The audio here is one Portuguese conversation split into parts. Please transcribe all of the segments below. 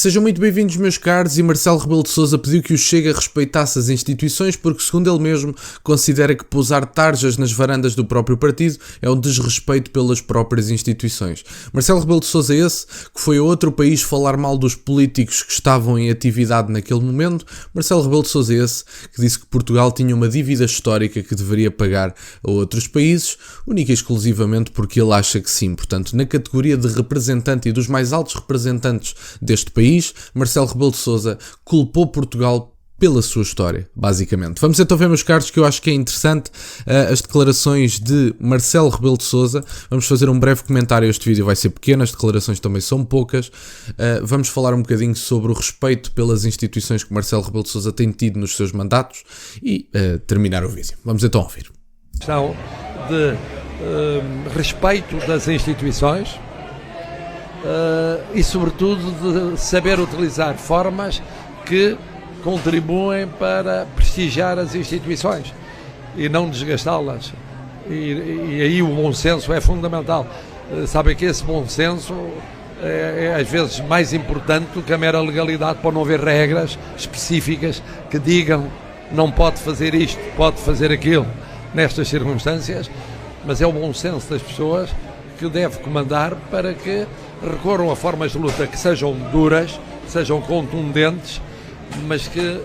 Sejam muito bem-vindos, meus caros, e Marcelo Rebelo de Sousa pediu que o Chega respeitasse as instituições porque, segundo ele mesmo, considera que pousar tarjas nas varandas do próprio partido é um desrespeito pelas próprias instituições. Marcelo Rebelo de Sousa esse, que foi a outro país falar mal dos políticos que estavam em atividade naquele momento. Marcelo Rebelo de Sousa esse, que disse que Portugal tinha uma dívida histórica que deveria pagar a outros países, única e exclusivamente porque ele acha que sim. Portanto, na categoria de representante e dos mais altos representantes deste país, Marcelo Rebelo de Sousa culpou Portugal pela sua história, basicamente. Vamos então ver, meus caros, que eu acho que é interessante as declarações de Marcelo Rebelo de Sousa. Vamos fazer um breve comentário. Este vídeo vai ser pequeno, as declarações também são poucas. Vamos falar um bocadinho sobre o respeito pelas instituições que Marcelo Rebelo de Sousa tem tido nos seus mandatos e terminar o vídeo. Vamos então ouvir. Questão de respeito das instituições, e sobretudo de saber utilizar formas que contribuem para prestigiar as instituições e não desgastá-las, e aí o bom senso é fundamental. Sabem que esse bom senso é às vezes mais importante do que a mera legalidade, para não haver regras específicas que digam não pode fazer isto, pode fazer aquilo nestas circunstâncias, mas é o bom senso das pessoas que deve comandar para que recorram a formas de luta que sejam duras, sejam contundentes, mas que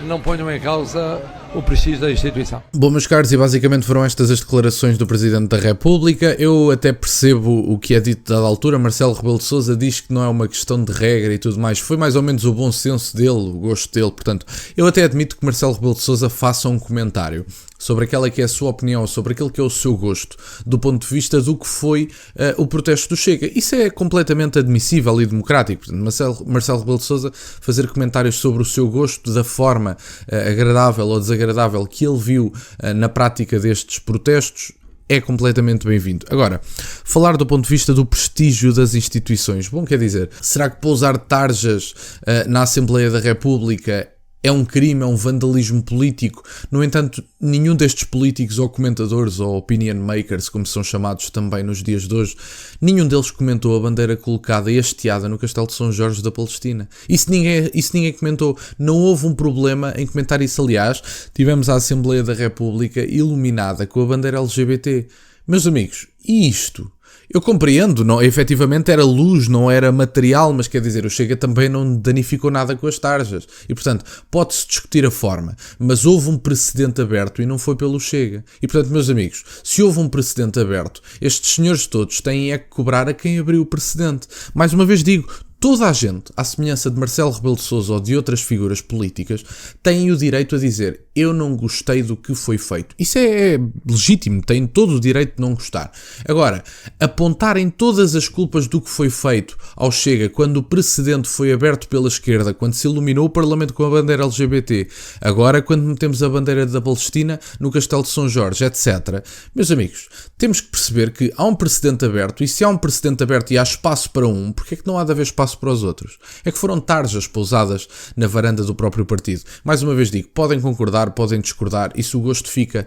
não ponham em causa o prestígio da instituição. Bom, meus caros, e basicamente foram estas as declarações do Presidente da República. Eu até percebo o que é dito dada altura. Marcelo Rebelo de Sousa diz que não é uma questão de regra e tudo mais. Foi mais ou menos o bom senso dele, o gosto dele. Portanto, eu até admito que Marcelo Rebelo de Sousa faça um comentário sobre aquela que é a sua opinião, sobre aquele que é o seu gosto, do ponto de vista do que foi o protesto do Chega. Isso é completamente admissível e democrático. Portanto, Marcelo Rebelo de Sousa fazer comentários sobre o seu gosto, da forma agradável ou desagradável que ele viu na prática destes protestos, é completamente bem-vindo. Agora, falar do ponto de vista do prestígio das instituições. Bom, quer dizer, será que pousar tarjas na Assembleia da República é um crime, é um vandalismo político? No entanto, nenhum destes políticos ou comentadores ou opinion makers, como são chamados também nos dias de hoje, nenhum deles comentou a bandeira colocada e hasteada no Castelo de São Jorge da Palestina. Isso ninguém comentou. Não houve um problema em comentar isso. Aliás, tivemos a Assembleia da República iluminada com a bandeira LGBT. Meus amigos, e isto? Eu compreendo, não, efetivamente era luz, não era material, mas quer dizer, o Chega também não danificou nada com as tarjas. E, portanto, pode-se discutir a forma, mas houve um precedente aberto e não foi pelo Chega. E, portanto, meus amigos, se houve um precedente aberto, estes senhores todos têm é que cobrar a quem abriu o precedente. Mais uma vez digo, toda a gente, à semelhança de Marcelo Rebelo de Sousa ou de outras figuras políticas, tem o direito a dizer: eu não gostei do que foi feito. Isso é legítimo, tem todo o direito de não gostar. Agora, apontarem todas as culpas do que foi feito ao Chega quando o precedente foi aberto pela esquerda, quando se iluminou o Parlamento com a bandeira LGBT, agora quando metemos a bandeira da Palestina no Castelo de São Jorge, etc. Meus amigos, temos que perceber que há um precedente aberto, e se há um precedente aberto e há espaço para um, porque é que não há de haver espaço para os outros? É que foram tarjas pousadas na varanda do próprio partido. Mais uma vez digo, podem concordar, podem discordar, isso o gosto fica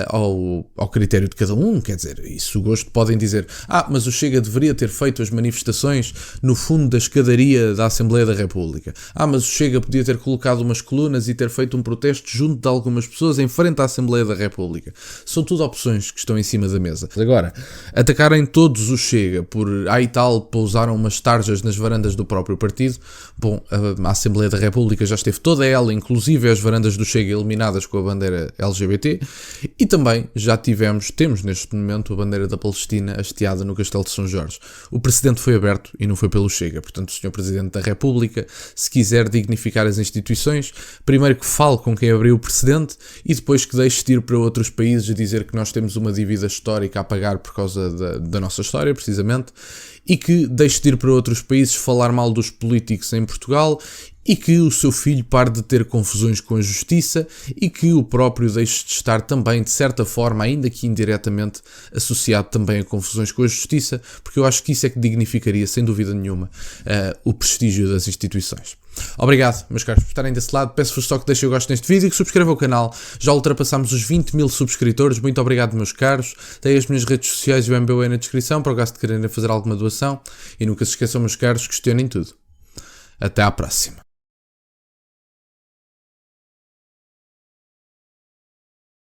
ao critério de cada um, quer dizer, isso o gosto podem dizer: mas o Chega deveria ter feito as manifestações no fundo da escadaria da Assembleia da República. Mas o Chega podia ter colocado umas colunas e ter feito um protesto junto de algumas pessoas em frente à Assembleia da República. São tudo opções que estão em cima da mesa. Agora, atacarem todos o Chega por e tal, pousaram umas tarjas nas varandas do próprio partido. Bom, a Assembleia da República já esteve toda ela, inclusive as varandas do Chega, iluminadas com a bandeira LGBT, e também já temos neste momento a bandeira da Palestina hasteada no Castelo de São Jorge. O precedente foi aberto e não foi pelo Chega. Portanto, o Sr. Presidente da República, se quiser dignificar as instituições, primeiro que fale com quem abriu o precedente e depois que deixe de ir para outros países e dizer que nós temos uma dívida histórica a pagar por causa da nossa história, precisamente, e que deixe de ir para outros países falar mal dos políticos em Portugal, e que o seu filho pare de ter confusões com a justiça e que o próprio deixe de estar também, de certa forma, ainda que indiretamente, associado também a confusões com a justiça, porque eu acho que isso é que dignificaria, sem dúvida nenhuma, o prestígio das instituições. Obrigado, meus caros, por estarem desse lado. Peço-vos só que deixem o gosto neste vídeo e que subscrevam o canal. Já ultrapassámos os 20 mil subscritores. Muito obrigado, meus caros. Tem as minhas redes sociais e o MBA na descrição para o caso de quererem fazer alguma doação. E nunca se esqueçam, meus caros, questionem tudo. Até à próxima.